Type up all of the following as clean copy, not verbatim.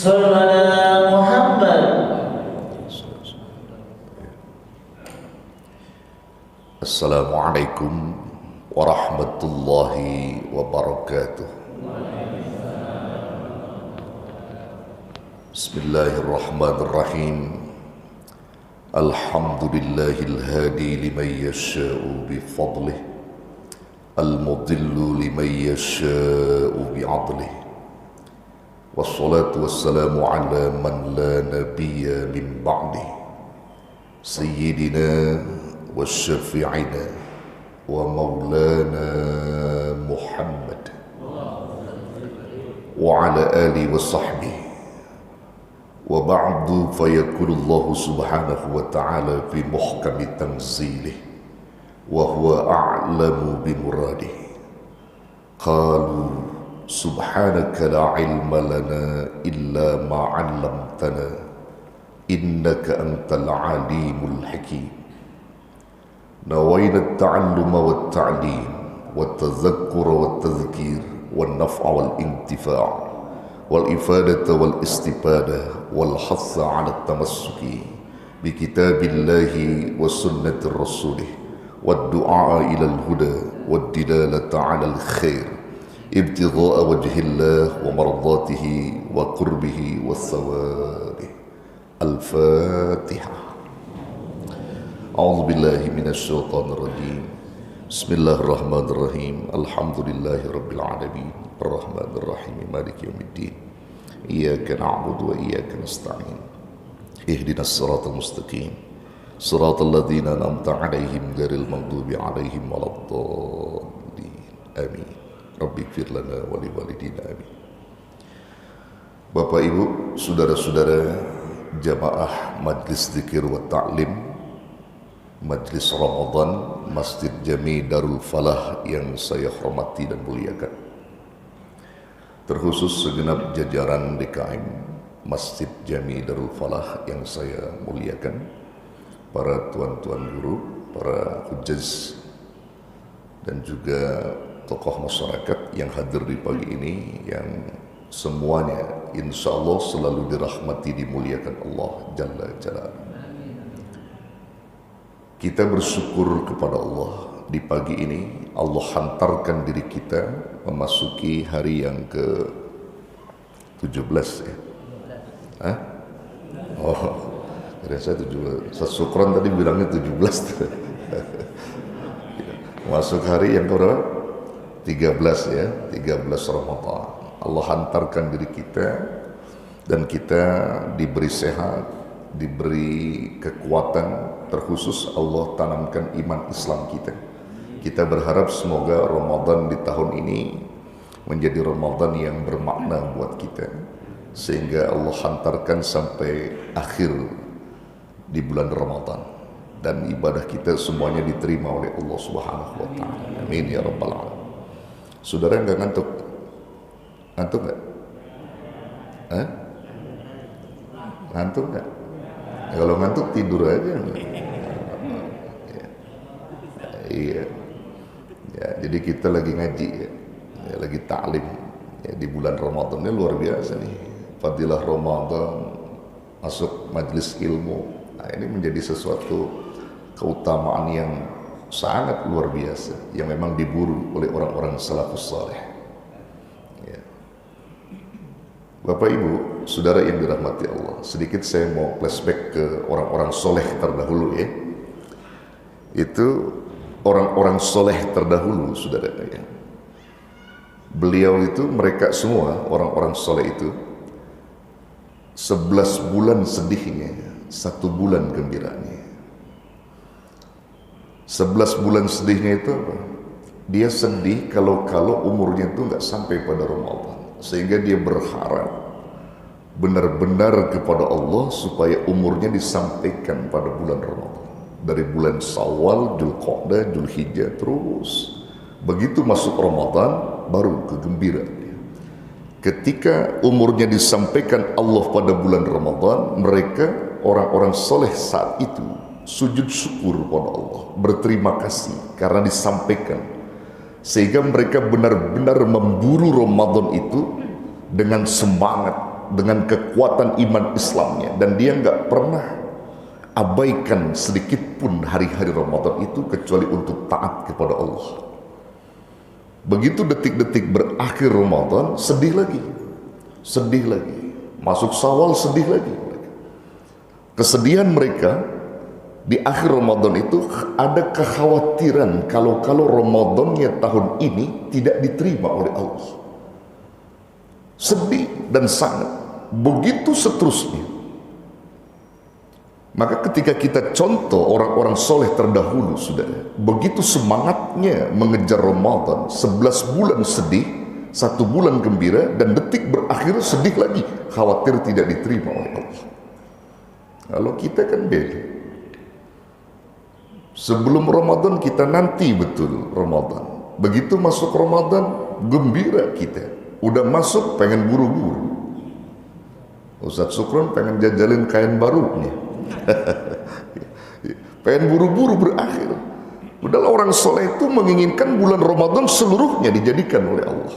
صل على محمد. Assalamualaikum warahmatullahi wabarakatuh. Bismillahirrahmanirrahim. Alhamdulillahil hadi liman yasha'u bifadlih, al-mudillu liman yasha'u bi'adlih. Wassalatu wassalamu ala man la nabiyya min ba'dih, sayyidina wa syafi'ina wa maulana Muhammad wa ala alihi wa sahbihi. Wa ba'du, fayakulullahu subhanahu wa ta'ala fi muhkami tanzilih wa huwa a'lamu bimuradihi. Qalu subhanaka la ilma lana illa ma 'allamtana innaka antal alimul hakim. Nawayna at-ta'alluma wat-ta'lim wat-tadhakkura wat-tadhkir wan-naf'a wal-intifa' wal-ifadata wal-istifadah wal-hatha 'ala at-tamassuki bi kitabillahi wa sunnati rasulih wad-du'a ila al-huda wad-dilalata 'ala al-khair ibtigha'a wajhillah wa mardatihi wa qurbihi wa thawabih. Al-Fatihah. A'udzu billahi minasy syaithanir rajim. Bismillahirrahmanirrahim. Alhamdulillahirabbil alamin. Arrahmanir rahim. Maliki yaumiddin. Iyyaka na'budu wa iyyaka nasta'in. Ihdinas siratal mustaqim. Siratal ladzina an'amta 'alaihim ghairil maghdubi 'alaihim waladdallin. Amin. Rabbighfir lana wa liwalidina amin. Bapak Ibu, saudara-saudara jamaah Majlis Dzikir wa Ta'lim Majlis Ramadan Masjid Jami Darul Falah yang saya hormati dan muliakan, terkhusus segenap jajaran DKM Masjid Jami Darul Falah yang saya muliakan, para tuan-tuan guru, para hujjaz, dan juga tokoh masyarakat yang hadir di pagi ini, yang semuanya insya Allah selalu dirahmati, dimuliakan Allah Jalla Jalaluhu. Kita bersyukur kepada Allah di pagi ini Allah hantarkan diri kita memasuki hari yang ke-17 ya. Hah? Oh, kira saya 17. Syukran tadi bilangnya 17. Masuk hari yang ke-berapa? 13 ya, 13 Ramadan. Allah hantarkan diri kita dan kita diberi sehat, diberi kekuatan, terkhusus Allah tanamkan iman Islam kita. Kita berharap semoga Ramadan di tahun ini menjadi Ramadan yang bermakna buat kita, sehingga Allah hantarkan sampai akhir di bulan Ramadan dan ibadah kita semuanya diterima oleh Allah Subhanahu wa taala. Amin ya rabbal alamin. Saudara enggak ngantuk? Ngantuk enggak? Hah? Ngantuk enggak? Ya, kalau ngantuk tidur aja. Iya. Ya, jadi kita lagi ngaji ya. Ya, lagi ta'lim ya, di bulan Ramadan ini luar biasa nih. Fadilah Ramadan, masuk majlis ilmu. Nah, ini menjadi sesuatu keutamaan yang sangat luar biasa yang memang diburu oleh orang-orang salafus saleh. Ya. Bapak Ibu, saudara yang dirahmati Allah, sedikit saya mau flashback ke orang-orang soleh terdahulu ya. Itu orang-orang soleh terdahulu, saudara ya. Beliau itu, mereka semua orang-orang soleh itu 11 bulan sedihnya, 1 bulan gembiranya. 11 bulan sedihnya itu apa? Dia sedih kalau umurnya itu nggak sampai pada Ramadan, sehingga dia berharap benar-benar kepada Allah supaya umurnya disampaikan pada bulan Ramadan. Dari bulan Syawal, Dzulqa'dah, Dzulhijjah, terus begitu masuk Ramadan baru kegembiraan. Ketika umurnya disampaikan Allah pada bulan Ramadan, mereka orang-orang soleh saat itu sujud syukur pada Allah, berterima kasih karena disampaikan, sehingga mereka benar-benar memburu Ramadan itu dengan semangat, dengan kekuatan iman Islamnya, dan dia nggak pernah abaikan sedikit pun hari-hari Ramadan itu kecuali untuk taat kepada Allah. Begitu detik-detik berakhir Ramadan, sedih lagi, masuk Syawal sedih lagi. Kesedihan mereka di akhir Ramadan itu ada kekhawatiran kalau Ramadannya tahun ini tidak diterima oleh Allah. Sedih dan sangat, begitu seterusnya. Maka ketika kita contoh orang-orang soleh terdahulu, saudara, begitu semangatnya mengejar Ramadan, 11 bulan sedih, 1 bulan gembira, dan detik berakhir sedih lagi, khawatir tidak diterima oleh Allah. Kalau kita kan beda. Sebelum Ramadan kita nanti betul Ramadan. Begitu masuk Ramadan, gembira kita. Udah masuk pengen buru-buru. Ustaz Sukron pengen jajalin kain barunya. Pengen buru-buru berakhir. Padahal orang soleh itu menginginkan bulan Ramadan seluruhnya dijadikan oleh Allah.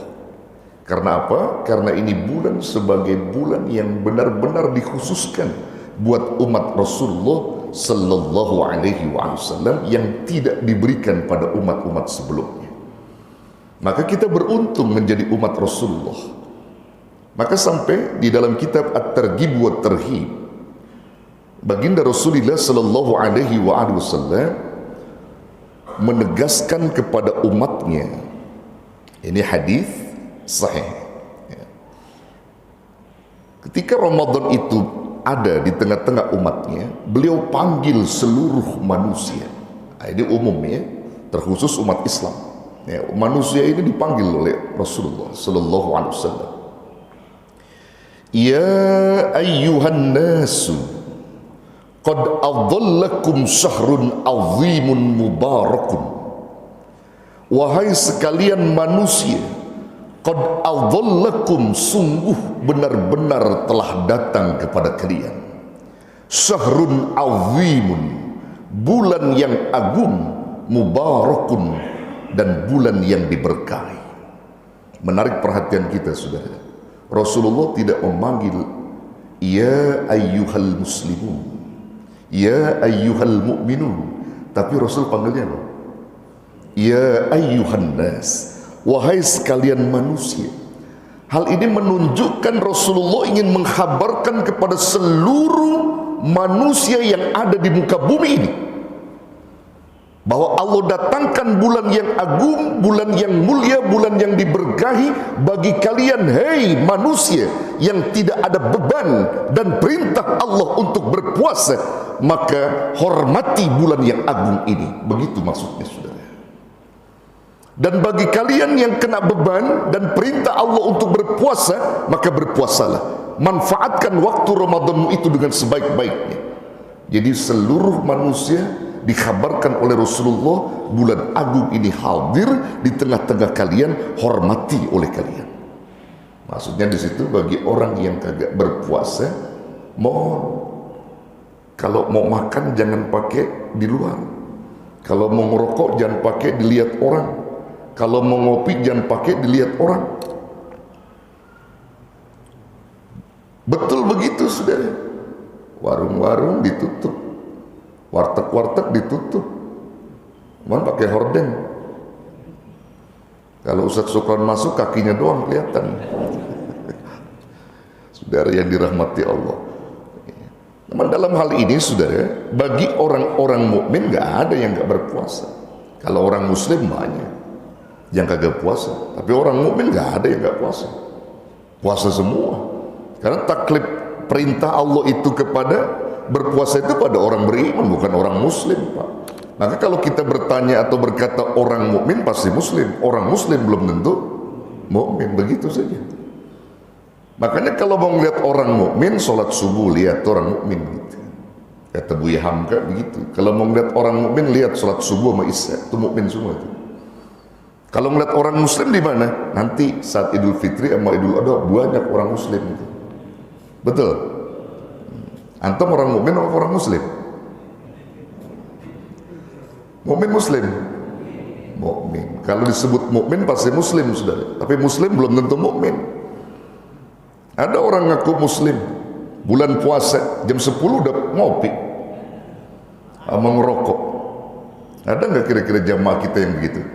Karena apa? Karena ini bulan sebagai bulan yang benar-benar dikhususkan buat umat Rasulullah Sallallahu Alaihi Wasallam yang tidak diberikan pada umat-umat sebelumnya. Maka kita beruntung menjadi umat Rasulullah. Maka sampai di dalam kitab At-Targhib wa Tarhib, baginda Rasulullah Sallallahu Alaihi Wasallam menegaskan kepada umatnya, ini hadis sahih, ketika Ramadan itu ada di tengah-tengah umatnya, beliau panggil seluruh manusia. Nah, ini umumnya, terkhusus umat Islam. Ya, manusia ini dipanggil oleh Rasulullah Sallallahu Alaihi Wasallam. Ya ayyuhan nasu, qad adhallakum syahrun azimun mubarakun. Wahai sekalian manusia, qad adhallakum, sungguh benar-benar telah datang kepada kalian syahrun azimun, bulan yang agung, mubarakun, dan bulan yang diberkahi. Menarik perhatian kita, saudara. Rasulullah tidak memanggil ya ayyuhal muslimun, ya ayyuhal mu'minun, tapi Rasul panggilnya apa? Ya ayyuhan nas, wahai sekalian manusia. Hal ini menunjukkan Rasulullah ingin mengkhabarkan kepada seluruh manusia yang ada di muka bumi ini bahwa Allah datangkan bulan yang agung, bulan yang mulia, bulan yang diberkahi bagi kalian, hei manusia yang tidak ada beban dan perintah Allah untuk berpuasa, maka hormati bulan yang agung ini. Begitu maksudnya, saudara. Dan bagi kalian yang kena beban dan perintah Allah untuk berpuasa, maka berpuasalah. Manfaatkan waktu Ramadanmu itu dengan sebaik-baiknya. Jadi seluruh manusia dikhabarkan oleh Rasulullah, bulan agung ini hadir di tengah-tengah kalian, hormati oleh kalian. Maksudnya di situ bagi orang yang kagak berpuasa, mohon kalau mau makan jangan pakai di luar, kalau mau ngerokok jangan pakai dilihat orang, kalau mau ngopi jangan pakai dilihat orang. Betul begitu, saudara. Warung-warung ditutup, warteg-warteg ditutup, cuman pakai horden. Kalau Ustaz Sukron masuk, kakinya doang kelihatan. Saudara yang dirahmati Allah. Namun dalam hal ini, saudara, bagi orang-orang mukmin nggak ada yang nggak berpuasa. Kalau orang Muslim banyak yang kagak puasa, tapi orang mukmin nggak ada yang nggak puasa. Puasa semua, karena taklif perintah Allah itu kepada berpuasa itu pada orang beriman, bukan orang Muslim, Pak. Maka kalau kita bertanya atau berkata orang mukmin, pasti Muslim. Orang Muslim belum tentu mukmin, begitu saja. Makanya kalau mau melihat orang mukmin, sholat subuh lihat orang mukmin, gitu. Kata Buya Hamka begitu. Kalau mau melihat orang mukmin, lihat sholat subuh sama isya, itu mukmin semua itu. Kalau melihat orang Muslim di mana? Nanti saat Idul Fitri sama Idul Adha banyak orang Muslim itu. Betul. Antum orang mukmin atau orang Muslim? Mukmin Muslim. Mukmin. Kalau disebut mukmin pasti Muslim, saudara. Tapi Muslim belum tentu mukmin. Ada orang ngaku muslim, bulan puasa jam 10 udah ngopi sama ngerokok. Ada nggak kira-kira jamaah kita yang begitu?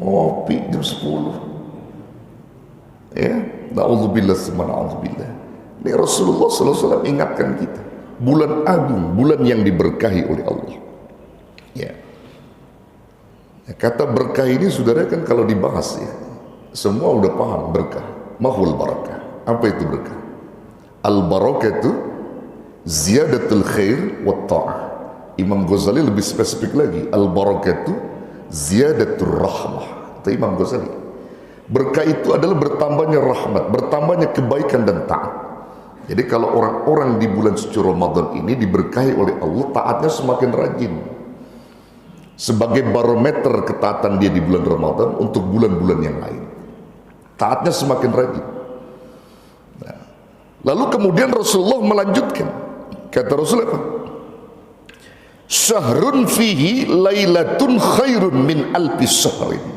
Ngopi jam 10. Ya, na'udzubillah summa na'udzubillah. Ini Rasulullah SAW ingatkan kita, bulan agung, bulan yang diberkahi oleh Allah. Ya. Kata berkah ini saudara kan kalau dibahas ya, semua udah paham berkah. Mahul barakah. Apa itu berkah? Al barakah itu ziyadatul khair wa ta'ah. Imam Ghazali lebih spesifik lagi. Al barakah itu ziyadatul rahmah. Itu Imam Ghazali. Berkah itu adalah bertambahnya rahmat, bertambahnya kebaikan dan taat. Jadi kalau orang-orang di bulan suci Ramadan ini diberkahi oleh Allah, taatnya semakin rajin. Sebagai barometer ketaatan dia di bulan Ramadan untuk bulan-bulan yang lain. Taatnya semakin rajin. Nah, lalu kemudian Rasulullah melanjutkan. Kata Rasulullah apa? Syahrun fihi lailatun khairun min alfi syahrin.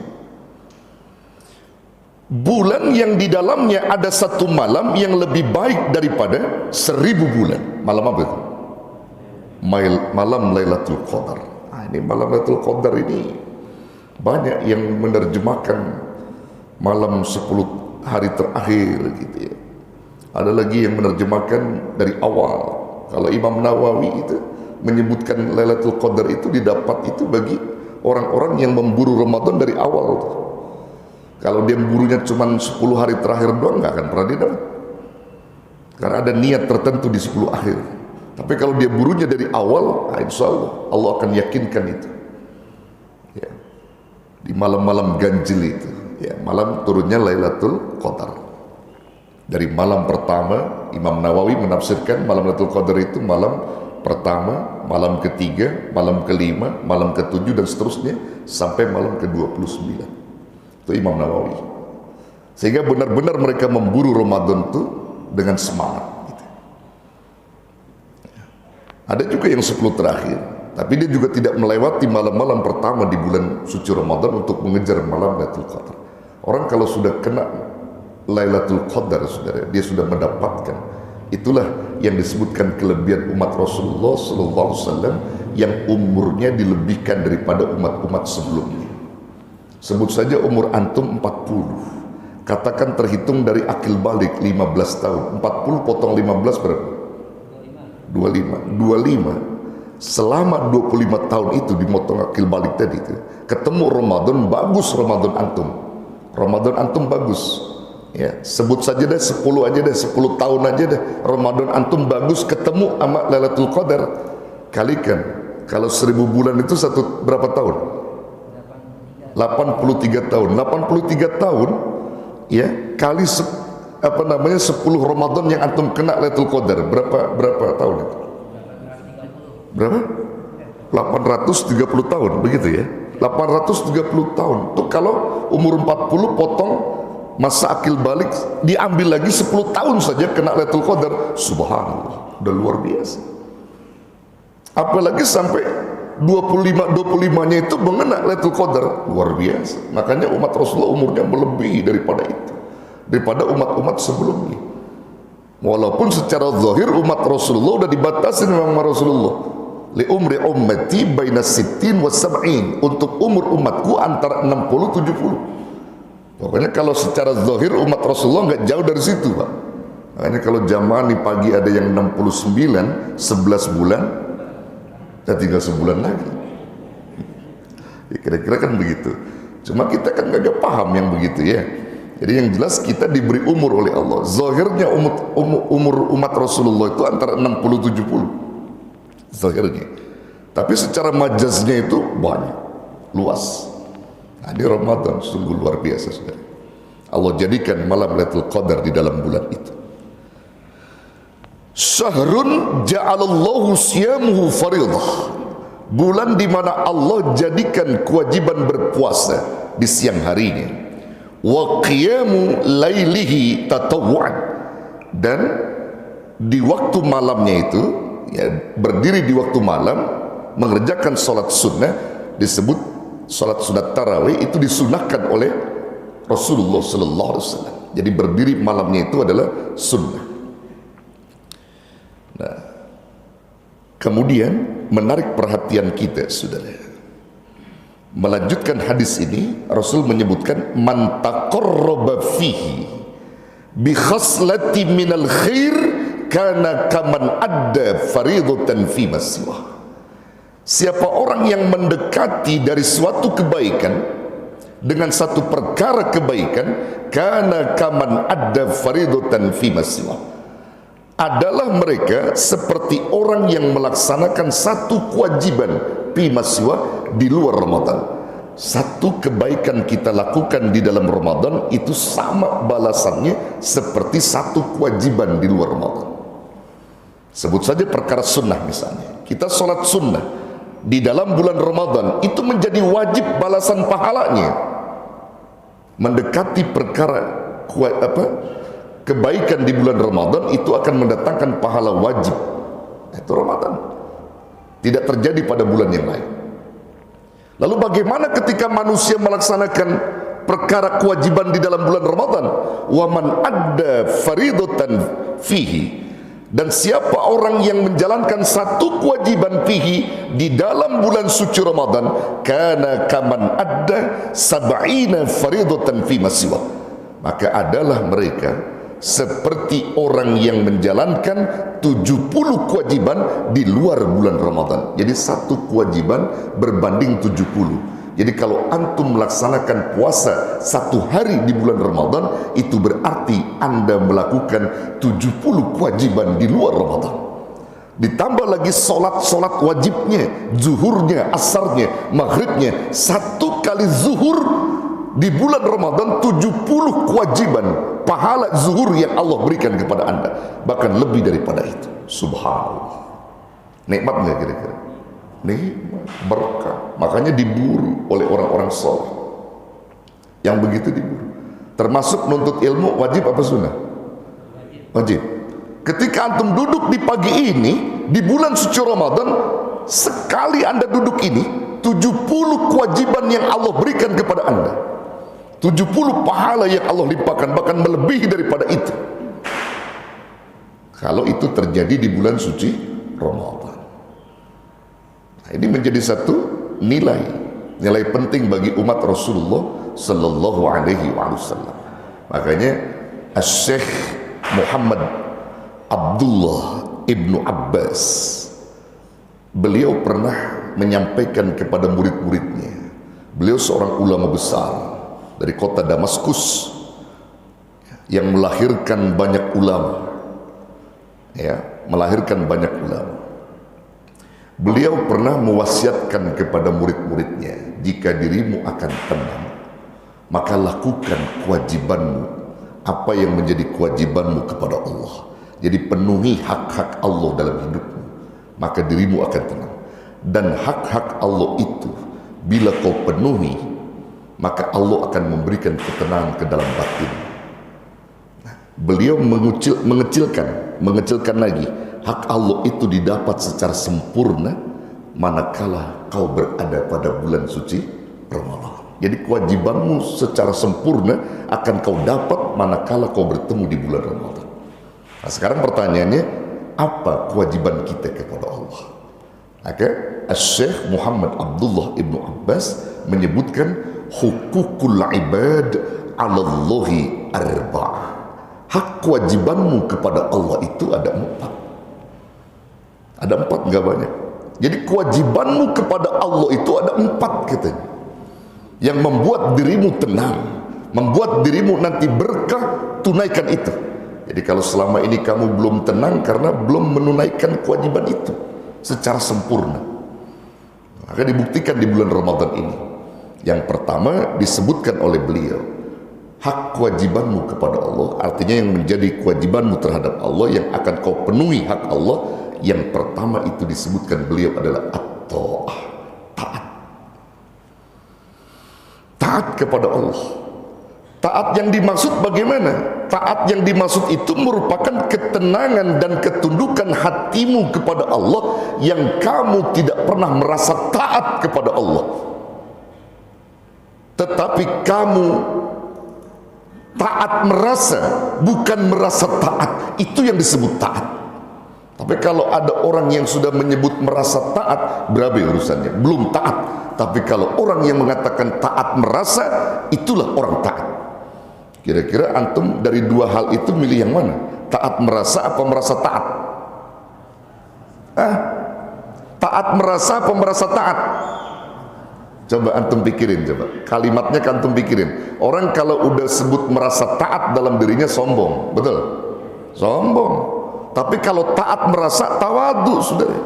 Bulan yang di dalamnya ada satu malam yang lebih baik daripada 1000 bulan. Malam apa itu? Malam Lailatul Qadar. Nah, ini malam Lailatul Qadar ini banyak yang menerjemahkan malam 10 hari terakhir gitu ya. Ada lagi yang menerjemahkan dari awal. Kalau Imam Nawawi itu menyebutkan Lailatul Qadar itu didapat itu bagi orang-orang yang memburu Ramadan dari awal tuh. Kalau dia memburunya cuma 10 hari terakhir doang, nggak akan pernah dia dapat. Karena ada niat tertentu di 10 akhir. Tapi kalau dia burunya dari awal, insya Allah akan yakinkan itu. Ya. Di malam-malam ganjil itu, ya, malam turunnya Lailatul Qadar. Dari malam pertama, Imam Nawawi menafsirkan malam Lailatul Qadar itu malam pertama, malam ketiga, malam kelima, malam ketujuh dan seterusnya sampai malam ke-29. Itu Imam Nawawi. Sehingga benar-benar mereka memburu Ramadan itu dengan semangat gitu. Ada juga yang 10 terakhir, tapi dia juga tidak melewati malam-malam pertama di bulan suci Ramadan untuk mengejar malam Lailatul Qadar. Orang kalau sudah kena Lailatul Qadar, saudara, dia sudah mendapatkan. Itulah yang disebutkan kelebihan umat Rasulullah SAW yang umurnya dilebihkan daripada umat-umat sebelumnya. Sebut saja umur antum 40. Katakan terhitung dari akil balik 15 tahun. 40 potong 15 berapa? 25. Selama 25 tahun itu dimotong akil balik tadi itu. Ketemu Ramadan, bagus Ramadan antum. Ramadan antum bagus. Ya, sebut saja deh 10 aja deh, 10 tahun aja deh. Ramadan antum bagus, ketemu sama Lailatul Qadar. Kalikan. Kalau 1000 bulan itu berapa tahun? 83 tahun. 83 tahun ya kali 10 Ramadan yang antum kena Lailatul Qadar, berapa tahun itu? Berapa? 830 tahun, begitu ya. 830 tahun. Tuh kalau umur 40 potong masa akil balik, diambil lagi 10 tahun saja kena Lailatul Qadar. Subhanallah, udah luar biasa. Apalagi sampai 25-nya itu mengena Lailatul Qadar, luar biasa. Makanya umat Rasulullah umurnya melebihi daripada itu, daripada umat-umat sebelumnya. Walaupun secara zahir umat Rasulullah udah dibatasi memang sama Rasulullah. Li umri ummati baina 60 wa 70. Untuk umur umatku antara 60-70. Pokoknya kalau secara zahir umat Rasulullah nggak jauh dari situ, Pak. Makanya kalau jamaah nih pagi ada yang 69, 11 bulan, dan tinggal sebulan lagi. Ya, kira-kira kan begitu. Cuma kita kan gak paham yang begitu ya. Jadi yang jelas kita diberi umur oleh Allah. Zahirnya umur umat Rasulullah itu antara 60-70. Zahirnya. Tapi secara majaznya itu banyak, luas. Nah, di Ramadan sungguh luar biasa, saudara. Allah jadikan malam Lailatul Qadar di dalam bulan itu. Syahrun ja'alallahu siyamuhu faridah. Bulan di mana Allah jadikan kewajiban berpuasa di siang harinya. Wa qiyamu lailihi tatawwu'an. Dan di waktu malamnya itu, ya, berdiri di waktu malam mengerjakan salat sunnah, disebut salat sunat tarawih, itu disunahkan oleh Rasulullah sallallahu alaihi wasallam. Jadi berdiri malamnya itu adalah sunnah. Nah, kemudian menarik perhatian kita, saudara. Melanjutkan hadis ini, Rasul menyebutkan man taqarraba fihi bi khaslati minal khair kana kaman adda faridatan fi maswah. Siapa orang yang mendekati dari suatu kebaikan dengan satu perkara kebaikan, kana kaman adda faridatan fi maswah, adalah mereka seperti orang yang melaksanakan satu kewajiban fi maswah di luar Ramadan. Satu kebaikan kita lakukan di dalam Ramadan itu sama balasannya seperti satu kewajiban di luar Ramadan. Sebut saja perkara sunnah misalnya. Kita sholat sunnah di dalam bulan Ramadan itu menjadi wajib balasan pahalanya. Mendekati perkara kebaikan di bulan Ramadan itu akan mendatangkan pahala wajib. Itu Ramadan. Tidak terjadi pada bulan yang lain. Lalu bagaimana ketika manusia melaksanakan perkara kewajiban di dalam bulan Ramadan? Wa man adda faridatan fihi, dan siapa orang yang menjalankan satu kewajiban fihi di dalam bulan suci Ramadan, kana kaman adda sab'ina faridatan fi maswah, maka adalah mereka seperti orang yang menjalankan 70 kewajiban di luar bulan Ramadan. Jadi satu kewajiban berbanding 70. Jadi kalau antum melaksanakan puasa satu hari di bulan Ramadan, itu berarti anda melakukan 70 kewajiban di luar Ramadan. Ditambah lagi solat wajibnya, zuhurnya, asarnya, maghribnya. Satu kali zuhur di bulan Ramadan 70 kewajiban pahala zuhur yang Allah berikan kepada anda, bahkan lebih daripada itu. Subhanallah. Nikmat nggak kira-kira? Nikmat, berkah. Makanya diburu oleh orang-orang soleh yang begitu diburu. Termasuk nuntut ilmu wajib apa sunnah? Wajib. Ketika antum duduk di pagi ini di bulan suci Ramadan, sekali anda duduk ini 70 kewajiban yang Allah berikan kepada anda, 70 pahala yang Allah limpahkan, bahkan melebihi daripada itu. Kalau itu terjadi di bulan suci Ramadan. Nah, ini menjadi satu nilai penting bagi umat Rasulullah sallallahu alaihi wasallam. Makanya Syekh Muhammad Abdullah ibnu Abbas, beliau pernah menyampaikan kepada murid-muridnya. Beliau seorang ulama besar dari kota Damaskus yang melahirkan banyak ulama, melahirkan banyak ulama. Beliau pernah mewasiatkan kepada murid-muridnya, jika dirimu akan tenang, maka lakukan kewajibanmu, apa yang menjadi kewajibanmu kepada Allah. Jadi penuhi hak-hak Allah dalam hidupmu, maka dirimu akan tenang. Dan hak-hak Allah itu bila kau penuhi, maka Allah akan memberikan ketenangan ke dalam batin. Beliau mengecilkan lagi, hak Allah itu didapat secara sempurna manakala kau berada pada bulan suci Ramadan. Jadi kewajibanmu secara sempurna akan kau dapat manakala kau bertemu di bulan Ramadan. Nah, sekarang pertanyaannya, apa kewajiban kita kepada Allah? Maka Syekh Muhammad Abdullah ibnu Abbas menyebutkan hukukul ibad 'ala Allahi arba'ah. Hak kewajibanmu kepada Allah itu ada 4. Ada 4, enggak banyak. Jadi kewajibanmu kepada Allah itu ada 4 katanya, yang membuat dirimu tenang, membuat dirimu nanti berkah. Tunaikan itu. Jadi kalau selama ini kamu belum tenang karena belum menunaikan kewajiban itu secara sempurna, maka dibuktikan di bulan Ramadan ini. Yang pertama disebutkan oleh beliau, hak kewajibanmu kepada Allah, artinya yang menjadi kewajibanmu terhadap Allah, yang akan kau penuhi hak Allah. Yang pertama itu disebutkan beliau adalah at-ta'ah, taat. Taat kepada Allah. Taat yang dimaksud bagaimana? Taat yang dimaksud itu merupakan ketenangan dan ketundukan hatimu kepada Allah, yang kamu tidak pernah merasa taat kepada Allah, tetapi kamu Taat merasa, bukan merasa taat. Itu yang disebut taat. Tapi kalau ada orang yang sudah menyebut merasa taat, berapa urusannya? Belum taat. Tapi kalau orang yang mengatakan taat merasa, itulah orang taat. Kira-kira antum dari dua hal itu milih yang mana? Taat merasa apa merasa taat? Taat merasa apa merasa taat? Coba antum pikirin, coba. Kalimatnya kan antum pikirin. Orang kalau udah sebut merasa taat dalam dirinya sombong, betul? Sombong. Tapi kalau taat merasa tawadu, saudara.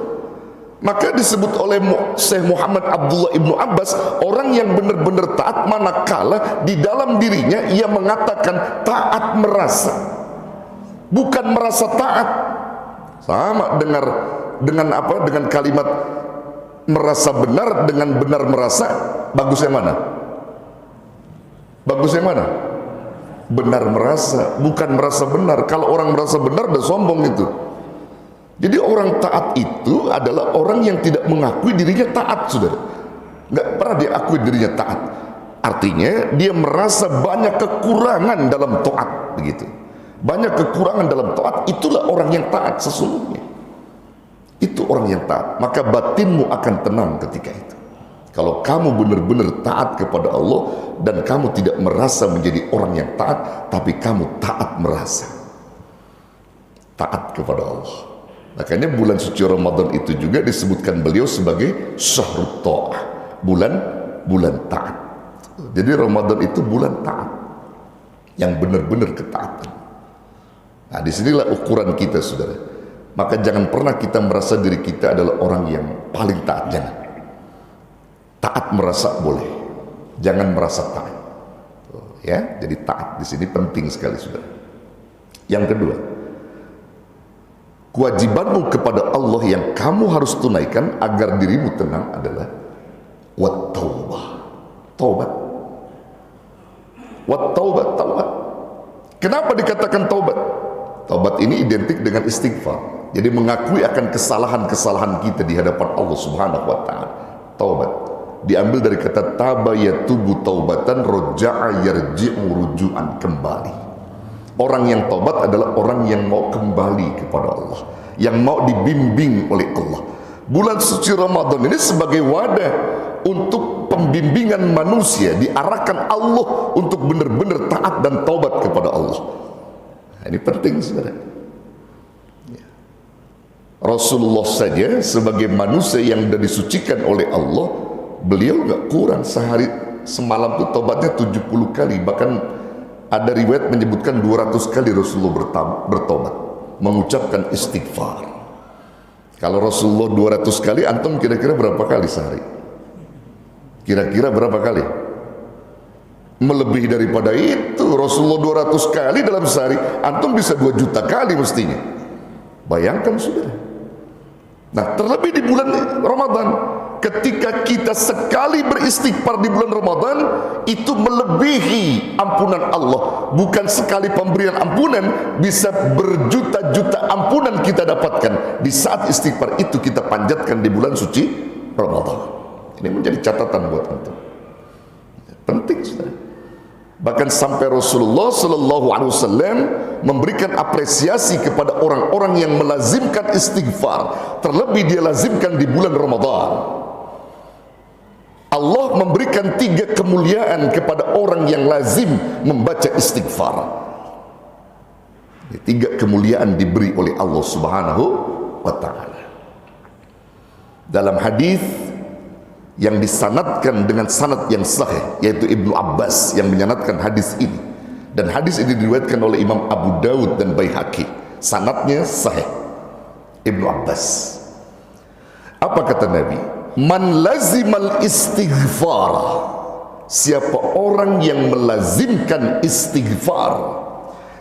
Maka disebut oleh Syekh Muhammad Abdullah Ibnu Abbas, orang yang benar-benar taat manakala di dalam dirinya ia mengatakan taat merasa, bukan merasa taat. Sama dengan apa? Dengan kalimat merasa benar dengan benar merasa, bagus yang mana? Bagus yang mana? Benar merasa, bukan merasa benar. Kalau orang merasa benar udah sombong itu. Jadi orang taat itu adalah orang yang tidak mengakui dirinya taat, saudara. Nggak pernah dia akui dirinya taat. Artinya dia merasa banyak kekurangan dalam taat, begitu. Banyak kekurangan dalam taat, itulah orang yang taat sesungguhnya. Itu orang yang taat. Maka batinmu akan tenang ketika itu. Kalau kamu benar-benar taat kepada Allah dan kamu tidak merasa menjadi orang yang taat, tapi kamu taat merasa. Taat kepada Allah. Makanya bulan suci Ramadan itu juga disebutkan beliau sebagai syahrut ta'ah, bulan taat. Jadi Ramadan itu bulan taat, yang benar-benar ketaatan. Nah, disinilah ukuran kita, saudara. Maka jangan pernah kita merasa diri kita adalah orang yang paling taat, jangan. Taat merasa boleh, jangan merasa taat. Ya, jadi taat di sini penting sekali, saudara. Yang kedua, kewajibanmu kepada Allah yang kamu harus tunaikan agar dirimu tenang adalah wat-taubah. Taubat. Wat-taubat, taubat. Kenapa dikatakan taubat? Taubat ini identik dengan istighfar. Jadi mengakui akan kesalahan-kesalahan kita di hadapan Allah Subhanahu wa taala. Taubat diambil dari kata taba yatubu taubatan, roja'a yarji'u ruju'an, kembali. Orang yang taubat adalah orang yang mau kembali kepada Allah, yang mau dibimbing oleh Allah. Bulan suci Ramadan ini sebagai wadah untuk pembimbingan manusia, diarahkan Allah untuk benar-benar taat dan taubat kepada Allah. Nah, ini penting, saudara. Rasulullah saja sebagai manusia yang sudah disucikan oleh Allah, beliau nggak kurang sehari semalam itu taubatnya 70 kali, bahkan ada riwayat menyebutkan 200 kali Rasulullah bertobat, mengucapkan istighfar. Kalau Rasulullah 200 kali, antum kira-kira berapa kali sehari? Kira-kira berapa kali? Melebihi daripada itu. Rasulullah 200 kali dalam sehari, antum bisa 2 juta kali mestinya. Bayangkan, saudara. Nah, terlebih di bulan Ramadan, ketika kita sekali beristighfar di bulan Ramadan, itu melebihi ampunan Allah. Bukan sekali pemberian ampunan, bisa berjuta-juta ampunan kita dapatkan di saat istighfar itu kita panjatkan di bulan suci Ramadan. Ini menjadi catatan buat antum. Penting, saudara. Bahkan sampai Rasulullah Sallallahu Alaihi Wasallam memberikan apresiasi kepada orang-orang yang melazimkan istighfar, terlebih dia lazimkan di bulan Ramadan. Allah memberikan 3 kemuliaan kepada orang yang lazim membaca istighfar. 3 kemuliaan diberi oleh Allah Subhanahu wa taala. Dalam hadis yang disanadkan dengan sanad yang sahih, yaitu Ibnu Abbas yang menyanadkan hadis ini, dan hadis ini diriwayatkan oleh Imam Abu Dawud dan Baihaqi, sanadnya sahih. Ibnu Abbas, apa kata Nabi? Man lazimal istighfar, siapa orang yang melazimkan istighfar,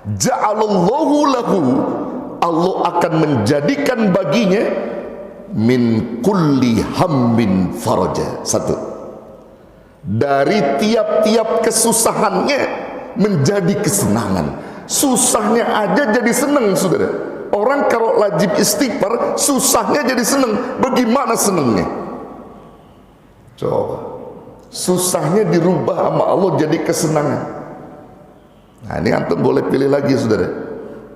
ja'alallahu lahu, Allah akan menjadikan baginya min kulli hammin faraja. 1, dari tiap-tiap kesusahannya menjadi kesenangan. Susahnya aja jadi senang, saudara. Orang kalau lazim istighfar, susahnya jadi senang. Bagaimana senangnya? Coba, susahnya dirubah sama Allah jadi kesenangan. Nah ini antum boleh pilih lagi saudara.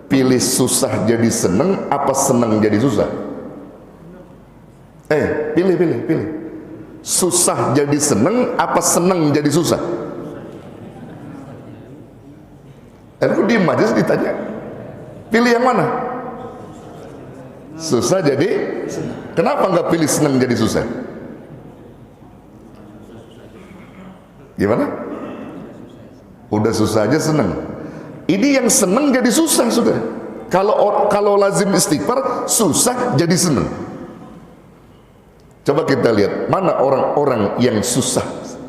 Pilih susah jadi seneng apa seneng jadi susah? Pilih. Susah jadi seneng apa seneng jadi susah? Aku diem aja ditanya. Pilih yang mana? Susah jadi seneng. Kenapa nggak pilih seneng jadi susah? Gimana? Udah susah aja seneng. Ini yang seneng jadi susah saudara. Kalau lazim istighfar susah jadi seneng. Coba kita lihat mana orang-orang yang susah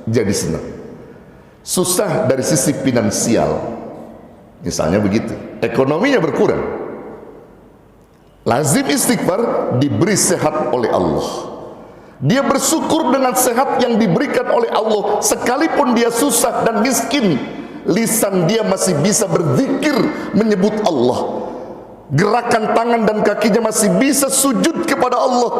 jadi seneng. Susah dari sisi finansial, misalnya begitu, ekonominya berkurang. Lazim istighfar, diberi sehat oleh Allah. Dia bersyukur dengan sehat yang diberikan oleh Allah. Sekalipun dia susah dan miskin, lisan dia masih bisa berzikir menyebut Allah. Gerakan tangan dan kakinya masih bisa sujud kepada Allah.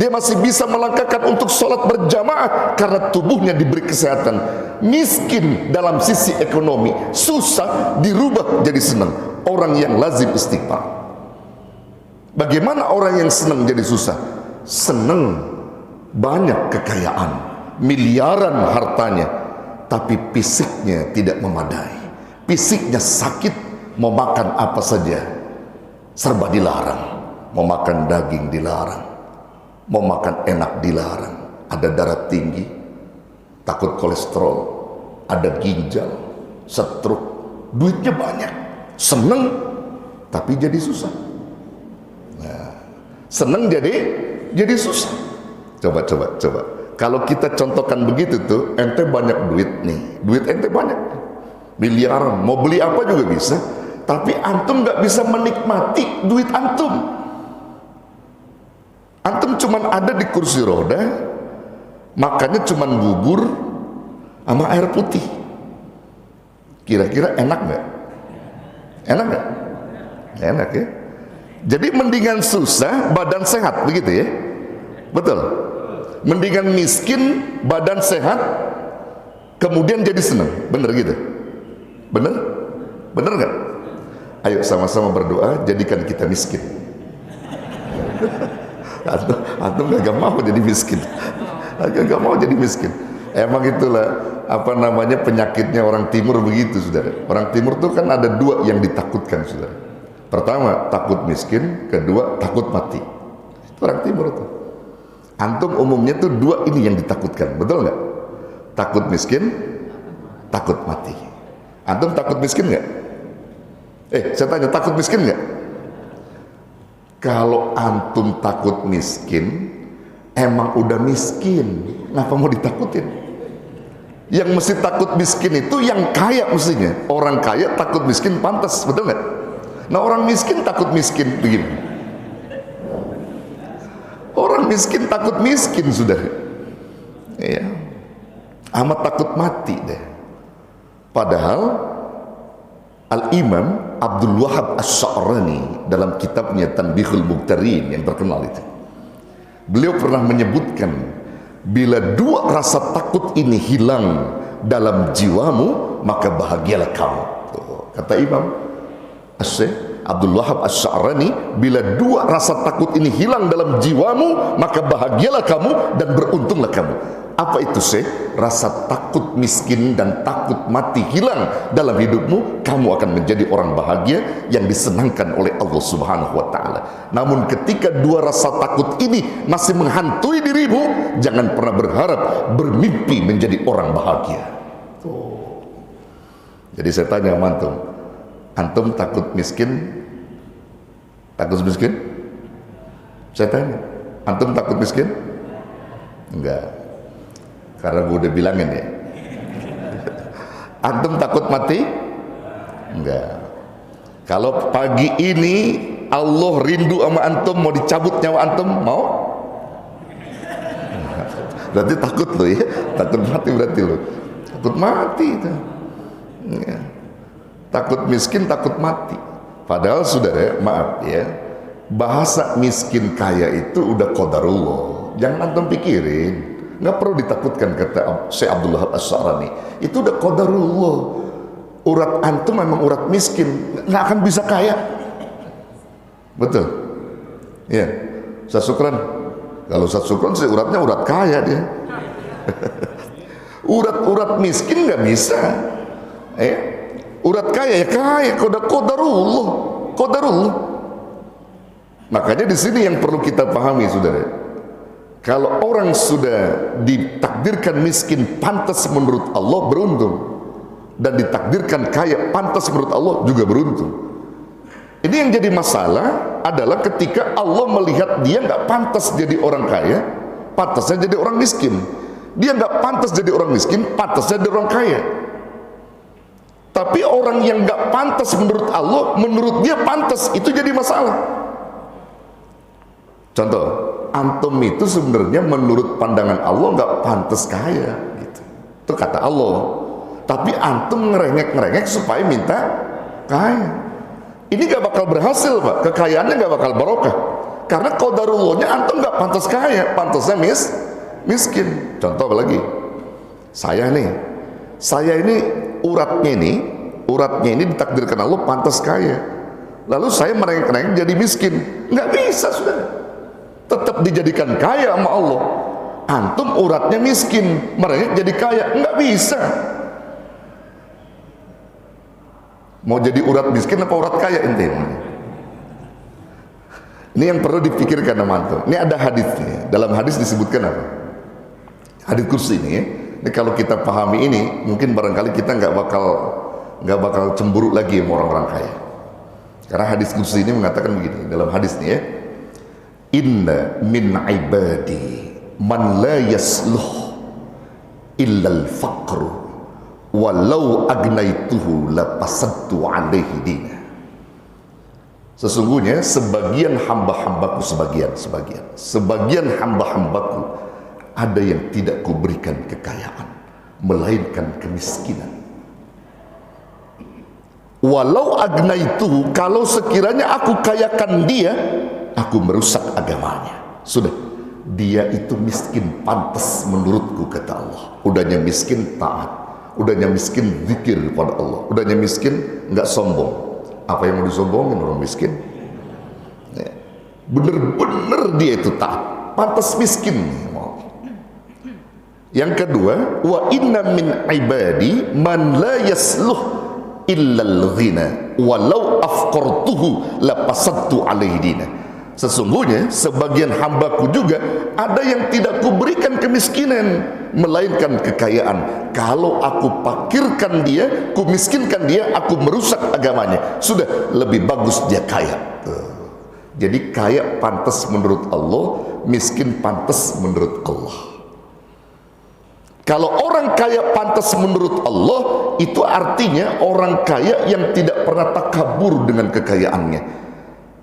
Dia masih bisa melangkahkan untuk sholat berjamaah karena tubuhnya diberi kesehatan. Miskin dalam sisi ekonomi, susah dirubah jadi senang. Orang yang lazim istighfar. Bagaimana orang yang senang jadi susah? Senang banyak kekayaan, miliaran hartanya, tapi fisiknya tidak memadai. Fisiknya sakit, mau makan apa saja serba dilarang. Mau makan daging dilarang, mau makan enak dilarang. Ada darah tinggi, takut kolesterol, ada ginjal, stroke, duitnya banyak, seneng tapi jadi susah. Nah, seneng jadi susah. Coba. Kalau kita contohkan begitu tuh, ente banyak duit nih, duit ente banyak, miliaran, mau beli apa juga bisa. Tapi antum nggak bisa menikmati duit antum. Antum cuman ada di kursi roda, makannya cuman bubur sama air putih. Kira-kira enak nggak? Enak nggak? Enak ya. Jadi mendingan susah, badan sehat, begitu ya? Betul. Mendingan miskin, badan sehat, kemudian jadi senang. Bener gitu? Bener? Bener nggak? Ayo sama-sama berdoa, jadikan kita miskin. Antum gak mau jadi miskin. Gak mau jadi miskin. Emang itulah apa namanya penyakitnya orang timur begitu saudara. Orang timur tuh kan ada dua yang ditakutkan saudara. Pertama takut miskin, kedua takut mati. Itu orang timur tuh. Antum umumnya tuh dua ini yang ditakutkan, betul nggak? Takut miskin, takut mati. Antum takut miskin nggak? Saya tanya, takut miskin nggak? Kalau antum takut miskin, emang udah miskin, ngapa mau ditakutin? Yang mesti takut miskin itu yang kaya mestinya. Orang kaya takut miskin pantas, betul nggak? Nah orang miskin takut miskin begini. Orang miskin takut miskin sudah. Iya. Amat takut mati deh. Padahal Al-Imam Abdul Wahab Asy-Sya'rani dalam kitabnya Tanbihul Muqtarin yang terkenal itu, beliau pernah menyebutkan, bila dua rasa takut ini hilang dalam jiwamu, maka bahagialah kamu. Kata Imam Asy-Syaikh Abdul Wahab Asy-Sya'rani, bila dua rasa takut ini hilang dalam jiwamu, maka bahagialah kamu dan beruntunglah kamu. Apa itu Syekh? Rasa takut miskin dan takut mati hilang dalam hidupmu, kamu akan menjadi orang bahagia yang disenangkan oleh Allah Subhanahu wa ta'ala. Namun ketika dua rasa takut ini masih menghantui dirimu, jangan pernah berharap bermimpi menjadi orang bahagia. Jadi saya tanya sama antum takut miskin? Takut miskin? Saya tanya, antum takut miskin? Enggak. Karena gue udah bilangin ya. Antum takut mati? Enggak. Kalau pagi ini Allah rindu sama antum, mau dicabut nyawa antum, mau? Berarti takut lo ya. Takut mati berarti lo. Takut mati itu. Ya. Takut miskin, takut mati. Padahal saudara, maaf ya, bahasa miskin kaya itu udah qadarullah. Jangan antum pikirin. Nggak perlu ditakutkan, kata Syekh Abdul Wahab Asy-Sya'rani. Itu udah qadarullah. Urat antum memang urat miskin, nggak akan bisa kaya. Betul? Ya, Ustaz Sukran. Kalau Ustaz Sukran sih uratnya urat kaya dia. Urat miskin nggak bisa. Urat kaya ya kaya, qadarullah. Makanya di sini yang perlu kita pahami, saudara. Kalau orang sudah ditakdirkan miskin, pantas menurut Allah beruntung. Dan ditakdirkan kaya, pantas menurut Allah juga beruntung. Ini yang jadi masalah adalah ketika Allah melihat dia nggak pantas jadi orang kaya, pantasnya jadi orang miskin. Dia nggak pantas jadi orang miskin, pantasnya jadi orang kaya. Tapi orang yang nggak pantas menurut Allah, menurut dia pantas, itu jadi masalah. Contoh, antum itu sebenarnya menurut pandangan Allah nggak pantas kaya, gitu. Itu kata Allah. Tapi antum ngerengek supaya minta kaya. Ini gak bakal berhasil, Pak. Kekayaannya gak bakal barokah. Karena qadarullahnya antum gak pantas kaya, pantasnya miskin. Contoh lagi, saya ini uratnya ini ditakdirkan Allah pantas kaya. Lalu saya merengek-rengek jadi miskin. Nggak bisa, sudah. Tetap dijadikan kaya sama Allah. Antum uratnya miskin, merengek jadi kaya, nggak bisa. Mau jadi urat miskin apa urat kaya ente? Ini yang perlu dipikirkan sama antum. Ini ada hadisnya. Dalam hadis disebutkan apa? Hadis kursi ini ya. Ini kalau kita pahami ini, mungkin barangkali kita nggak bakal cemburu lagi sama orang-orang kaya. Karena hadis kursi ini mengatakan begini dalam hadis ini ya. Inna min ibadi man la yasluh illa al-faqru walau agnaituhu lapasadtu alaihi dina. Sesungguhnya sebagian hamba-hambaku sebagian hamba-hambaku ada yang tidak kuberikan kekayaan melainkan kemiskinan. Walau agnaituhu, kalau sekiranya aku kayakan dia, aku merusak agamanya. Sudah, dia itu miskin pantas menurutku, kata Allah. Udahnya miskin taat, udahnya miskin zikir kepada Allah, udahnya miskin nggak sombong. Apa yang mau disombongin orang miskin? Bener-bener dia itu taat, pantas miskin. Yang kedua, wa inna min ibadi man la yasluh illal ghina walau afqartuhu lapasadtu alaihi dina. Sesungguhnya sebagian hambaku juga ada yang tidak kuberikan kemiskinan melainkan kekayaan. Kalau aku pakirkan dia, kumiskinkan dia, aku merusak agamanya. Sudah, lebih bagus dia kaya. Jadi kaya pantas menurut Allah, miskin pantas menurut Allah. Kalau orang kaya pantas menurut Allah, itu artinya orang kaya yang tidak pernah takabur dengan kekayaannya.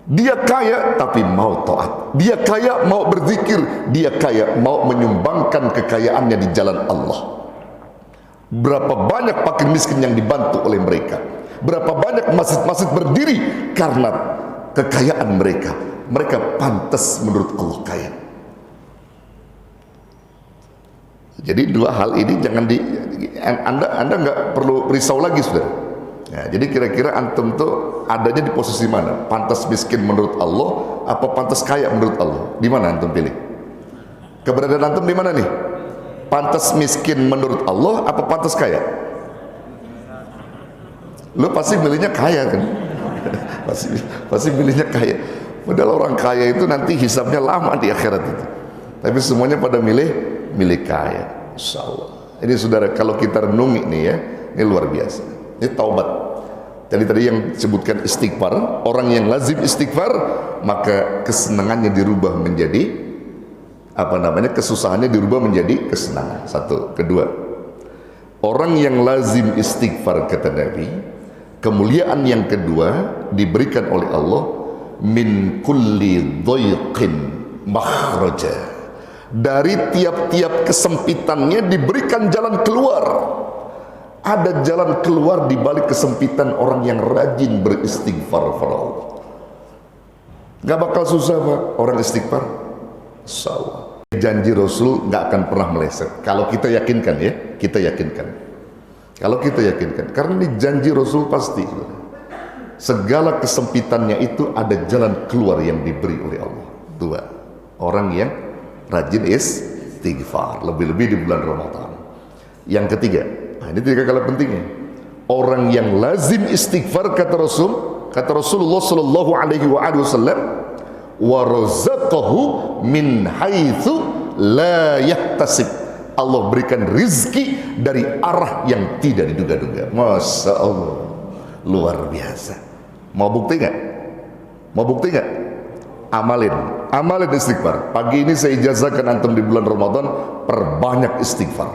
Dia kaya tapi mau taat, dia kaya mau berzikir, dia kaya mau menyumbangkan kekayaannya di jalan Allah. Berapa banyak fakir miskin yang dibantu oleh mereka, berapa banyak masjid-masjid berdiri karena kekayaan mereka. Mereka pantas menurut Allah kaya. Jadi dua hal ini jangan anda nggak perlu risau lagi, saudara. Ya, jadi kira-kira antum tuh adanya di posisi mana? Pantas miskin menurut Allah apa pantas kaya menurut Allah? Di mana antum pilih? Keberadaan antum di mana nih? Pantas miskin menurut Allah apa pantas kaya? Lu pasti milihnya kaya kan? pasti milihnya kaya. Padahal orang kaya itu nanti hisabnya lama di akhirat itu. Tapi semuanya pada milih kaya. Insyaallah. Ini saudara, kalau kita renungi nih ya, ini luar biasa. Ini taubat. Jadi tadi yang disebutkan istighfar, orang yang lazim istighfar, maka kesenangannya dirubah menjadi kesusahannya dirubah menjadi kesenangan. Satu. Kedua, orang yang lazim istighfar, kata Nabi, kemuliaan yang kedua diberikan oleh Allah, min kulli dhayqin makhraja. Dari tiap-tiap kesempitannya diberikan jalan keluar. Ada jalan keluar di balik kesempitan orang yang rajin beristighfar kepada Allah. Gak bakal susah, Pak, orang istighfar. Insyaallah. Janji Rasul gak akan pernah meleset. Kalau kita yakinkan ya, kita yakinkan. Kalau kita yakinkan, karena ini janji Rasul pasti. Segala kesempitannya itu ada jalan keluar yang diberi oleh Allah. Dua, orang yang rajin istighfar, lebih-lebih di bulan Ramadan. Yang ketiga, nah ini tiga kali pentingnya. Orang yang lazim istighfar, kata Rasulullah Sallallahu Alaihi Wasallam, wa razaqahu min haitsu la yahtasib. Allah berikan rizki dari arah yang tidak diduga-duga. Masya Allah, luar biasa. Mau bukti nggak? Mau bukti nggak? Amalin istighfar. Pagi ini saya ijazahkan antum di bulan Ramadan, perbanyak istighfar.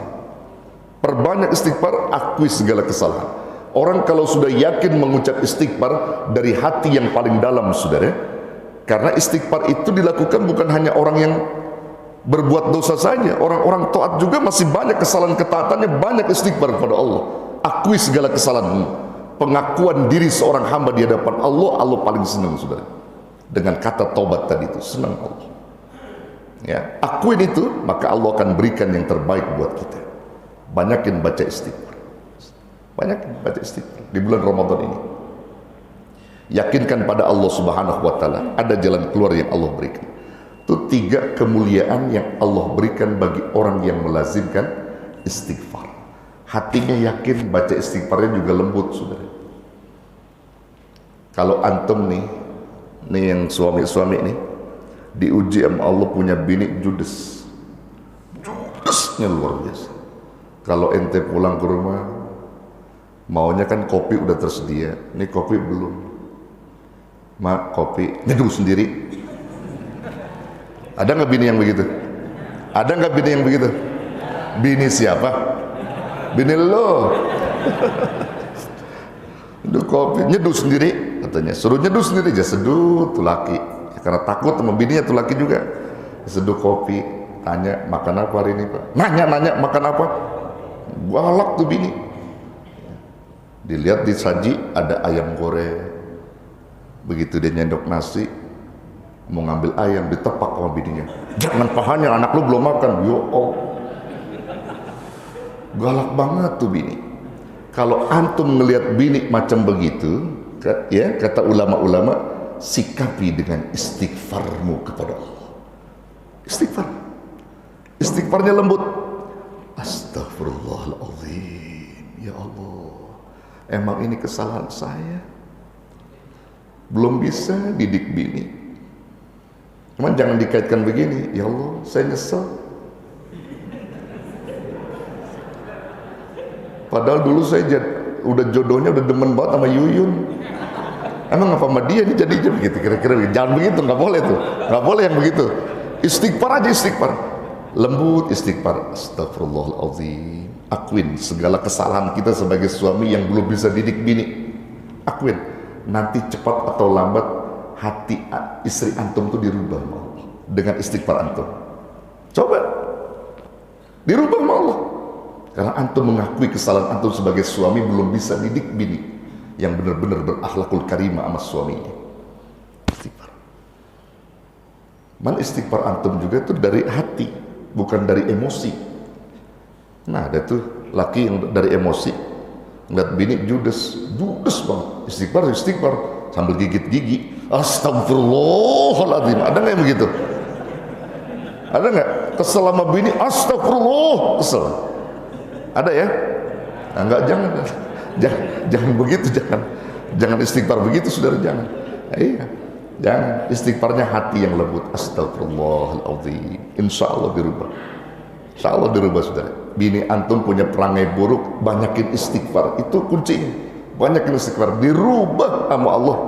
Perbanyak istighfar, akui segala kesalahan. Orang kalau sudah yakin mengucap istighfar dari hati yang paling dalam, saudara, karena istighfar itu dilakukan bukan hanya orang yang berbuat dosa saja, orang-orang taat juga masih banyak kesalahan ketaatannya, banyak istighfar kepada Allah. Akui segala kesalahanmu. Pengakuan diri seorang hamba di hadapan Allah, Allah paling senang, saudara. Dengan kata taubat tadi itu, senang Allah. Ya, akuin itu, maka Allah akan berikan yang terbaik buat kita. Banyakin baca istighfar. Banyakin baca istighfar di bulan Ramadan ini. Yakinkan pada Allah Subhanahu wa taala, ada jalan keluar yang Allah berikan. Itu tiga kemuliaan yang Allah berikan bagi orang yang melazimkan istighfar. Hatinya yakin, baca istighfarnya juga lembut, saudara. Kalau antum nih yang suami-suami nih diuji sama Allah punya bini judesnya luar biasa. Kalau ente pulang ke rumah maunya kan kopi udah tersedia, ini kopi belum, mak kopi nyeduh sendiri. Ada nggak bini yang begitu? Ada nggak bini yang begitu? Bini siapa? Bini lo. Nyeduh kopi, nyeduh sendiri katanya, suruh nyeduh sendiri aja, seduh tuh laki ya, karena takut sama bininya tuh laki juga. Seduh kopi, tanya makan apa hari ini pak, nanya makan apa, galak tuh bini. Dilihat disaji ada ayam goreng, begitu dia nyendok nasi mau ngambil ayam, ditepak sama bininya, jangan pahanya anak lu belum makan. Yo Allah, galak banget tuh bini. Kalau antum ngelihat bini macam begitu, ya kata ulama-ulama, sikapi dengan istighfarmu kepada Allah. Istighfarnya lembut. Astaghfirullahaladzim, ya Allah, emang ini kesalahan saya, belum bisa didik bini. Cuman jangan dikaitkan begini, ya Allah saya nyesel, padahal dulu saya udah jodohnya udah demen banget sama Yuyun. Emang apa sama dia nih jadi begitu, kira-kira jangan begitu, nggak boleh tuh, nggak boleh yang begitu. Istighfar aja, istighfar lembut, istighfar. Astagfirullahaladzim. Akuin segala kesalahan kita sebagai suami yang belum bisa didik bini. Akuin, nanti cepat atau lambat hati istri antum tuh dirubah sama Allah dengan istighfar antum. Coba dirubah sama Allah, karena antum mengakui kesalahan antum sebagai suami belum bisa didik bini yang benar-benar berakhlakul karimah sama suaminya. Istighfar. Man istighfar antum juga itu dari hati, bukan dari emosi. Nah ada tuh laki yang dari emosi, ngeliat bini judes banget, istighfar sambil gigit gigi. Astagfirullahaladzim. Ada nggak yang begitu? Ada nggak? Kesel sama bini, astagfirullah, kesel. Ada ya? Nah, enggak, jangan begitu, jangan istighfar begitu, saudara, jangan. Iya, jangan. Istighfarnya hati yang lembut. Astagfirullahaladzim. Insya Allah dirubah. Insya Allah dirubah, saudara. Bini antum punya perangai buruk, banyakin istighfar. Itu kuncinya. Banyakin istighfar, dirubah sama Allah.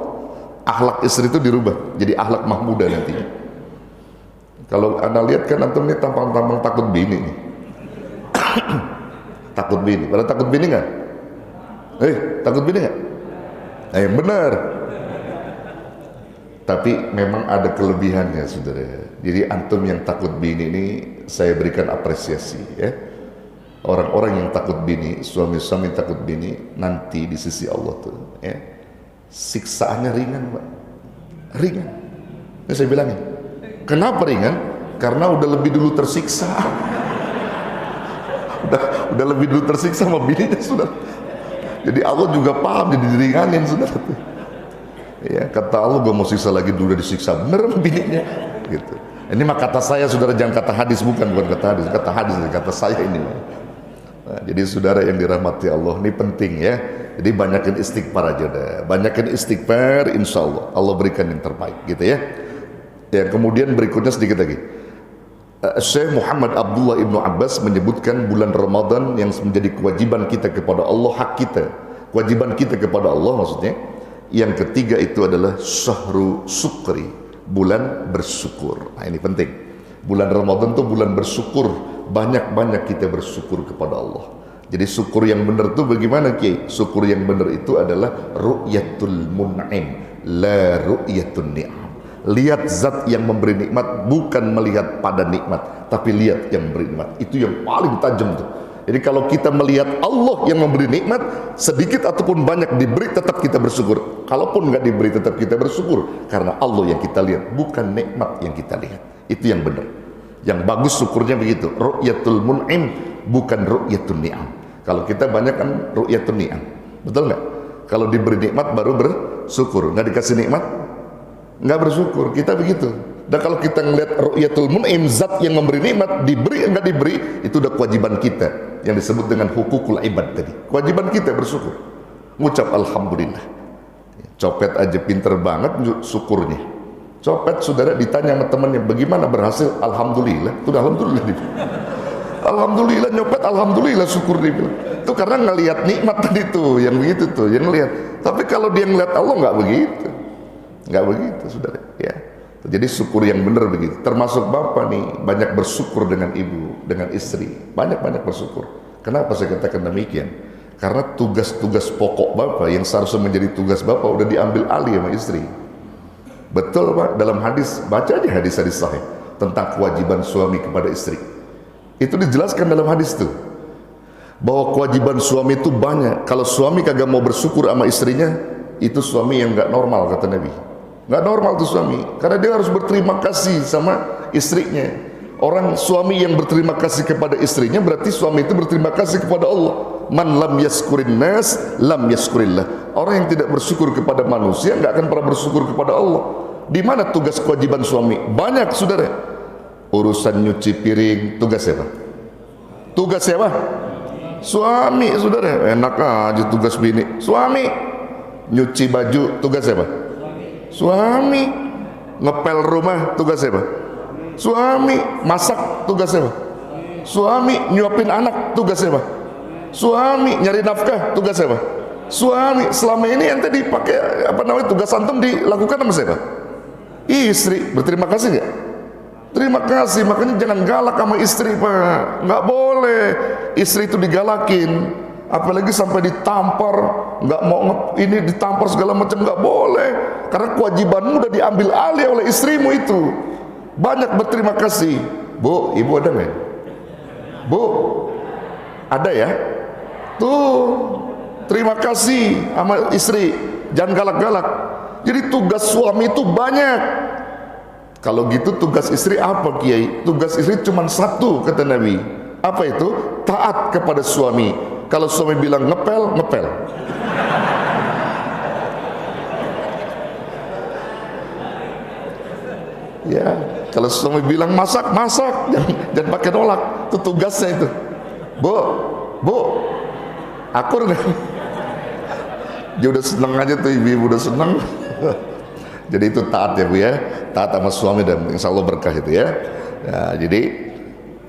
Akhlak istri itu dirubah jadi akhlak mahmudah nantinya. Kalau anda lihat kan antum ini tampang-tampang takut bini nih. Takut bini, pada takut bini nggak? Takut bini nggak? Benar. Tapi memang ada kelebihannya, saudara. Jadi antum yang takut bini ini saya berikan apresiasi, ya. Orang-orang yang takut bini, suami-suami takut bini, nanti di sisi Allah tuh, ya, siksaannya ringan, Pak. Ringan. Ini saya bilangin. Kenapa ringan? Karena udah lebih dulu tersiksa. udah lebih dulu tersiksa sama bininya, saudara. Jadi Allah juga paham, jadi diringanin, saudara. Ya, kata Allah, gue mau siksa lagi, dulu udah disiksa bener sama bininya, gitu. Ini mah kata saya, saudara, jangan kata hadis, bukan kata hadis, kata saya ini. Nah, jadi saudara yang dirahmati Allah, ini penting ya. Jadi banyakin istighfar aja dah, banyakin istighfar, insya Allah berikan yang terbaik, gitu ya. Ya, kemudian berikutnya sedikit lagi. Syekh Muhammad Abdullah Ibnu Abbas menyebutkan bulan Ramadan yang menjadi kewajiban kita kepada Allah, hak kita, kewajiban kita kepada Allah maksudnya. Yang ketiga itu adalah syahru syukri, bulan bersyukur. Nah, ini penting. Bulan Ramadan itu bulan bersyukur, banyak-banyak kita bersyukur kepada Allah. Jadi syukur yang benar itu bagaimana, Kiai? Syukur yang benar itu adalah ru'yatul mun'im, la ru'yatul ni'am. Lihat zat yang memberi nikmat, bukan melihat pada nikmat, tapi lihat yang memberi nikmat. Itu yang paling tajam tuh. Jadi kalau kita melihat Allah yang memberi nikmat, sedikit ataupun banyak diberi, tetap kita bersyukur. Kalaupun nggak diberi, tetap kita bersyukur, karena Allah yang kita lihat, bukan nikmat yang kita lihat. Itu yang benar. Yang bagus syukurnya begitu. Ru'yatul mun'im, bukan ru'yatul ni'am. Kalau kita banyak kan ru'yatul ni'am, betul nggak? Kalau diberi nikmat baru bersyukur, nggak dikasih nikmat nggak bersyukur. Kita begitu. Dan kalau kita ngelihat ru'yatul mun'im, zat yang memberi nikmat, diberi enggak diberi, itu udah kewajiban kita yang disebut dengan hukukul ibad tadi. Kewajiban kita bersyukur, ngucap alhamdulillah. Copet aja pinter banget syukurnya. Copet, saudara, ditanya sama temannya, bagaimana berhasil? Alhamdulillah. Itu udah alhamdulillah dia. Alhamdulillah, nyopet alhamdulillah, syukur dia bilang. Itu karena ngelihat nikmat tadi tuh, yang begitu tuh, yang ngelihat. Tapi kalau dia ngelihat Allah nggak begitu. Nggak begitu, saudara, ya. Jadi syukur yang benar begitu. Termasuk bapak nih, banyak bersyukur dengan ibu, dengan istri, banyak bersyukur. Kenapa saya katakan demikian? Karena tugas-tugas pokok bapak yang seharusnya menjadi tugas bapak udah diambil alih sama istri. Betul, Pak. Dalam hadis, baca aja hadis-hadis sahih tentang kewajiban suami kepada istri. Itu dijelaskan dalam hadis itu, bahwa kewajiban suami itu banyak. Kalau suami kagak mau bersyukur sama istrinya, itu suami yang nggak normal, kata Nabi. Nggak normal tuh suami, karena dia harus berterima kasih sama istrinya. Orang suami yang berterima kasih kepada istrinya, berarti suami itu berterima kasih kepada Allah. Man lam yaskurin nas, lam yaskurillah. Orang yang tidak bersyukur kepada manusia, nggak akan pernah bersyukur kepada Allah. Di mana tugas kewajiban suami? Banyak, saudara. Urusan nyuci piring, tugas siapa? Tugas siapa? Suami, saudara. Enak aja tugas bini. Suami. Nyuci baju, tugas siapa? Suami. Ngepel rumah, tugas siapa? Suami. Masak, tugas siapa? Suami. Nyuapin anak, tugas siapa? Suami. Nyari nafkah, tugas siapa? Suami. Selama ini ente dipakai tugas antum dilakukan sama siapa? Istri. Berterima kasih nggak? Terima kasih. Makanya jangan galak sama istri, Pak. Nggak boleh istri itu digalakin, apalagi sampai ditampar, nggak mau ini ditampar segala macam, nggak boleh. Karena kewajibanmu udah diambil alih oleh istrimu itu. Banyak berterima kasih. Bu, ibu ada nggak? Bu, ada ya? Tuh, terima kasih sama istri. Jangan galak-galak. Jadi tugas suami itu banyak. Kalau gitu tugas istri apa, Kiai? Tugas istri cuma satu, kata Nabi. Apa itu? Taat kepada suami. Kalau suami bilang ngepel, ngepel. Ya, kalau suami bilang masak, masak. Jangan pakai nolak. Itu tugasnya itu. Bu, akur nih. Dia udah seneng aja tuh, ibu udah seneng. Jadi itu taat ya, Bu ya. Taat sama suami, dan insya Allah berkah itu ya. Ya, jadi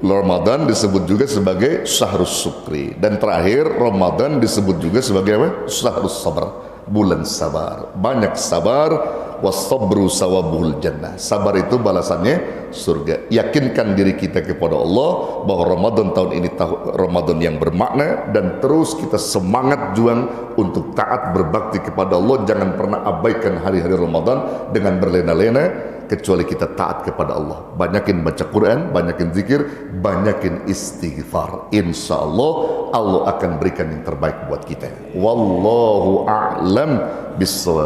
Ramadan disebut juga sebagai syahrus syukri, dan terakhir Ramadan disebut juga sebagai apa? Syahrus sabar, bulan sabar. Banyak sabar, wasabru sawabul jannah. Sabar itu balasannya surga. Yakinkan diri kita kepada Allah bahwa Ramadan tahun ini Ramadan yang bermakna, dan terus kita semangat juang untuk taat berbakti kepada Allah. Jangan pernah abaikan hari-hari Ramadan dengan berlena-lena, kecuali kita taat kepada Allah. Banyakin baca Quran, banyakin zikir, banyakin istighfar. Insya Allah Allah akan berikan yang terbaik buat kita. Wallahu a'lam bissawab.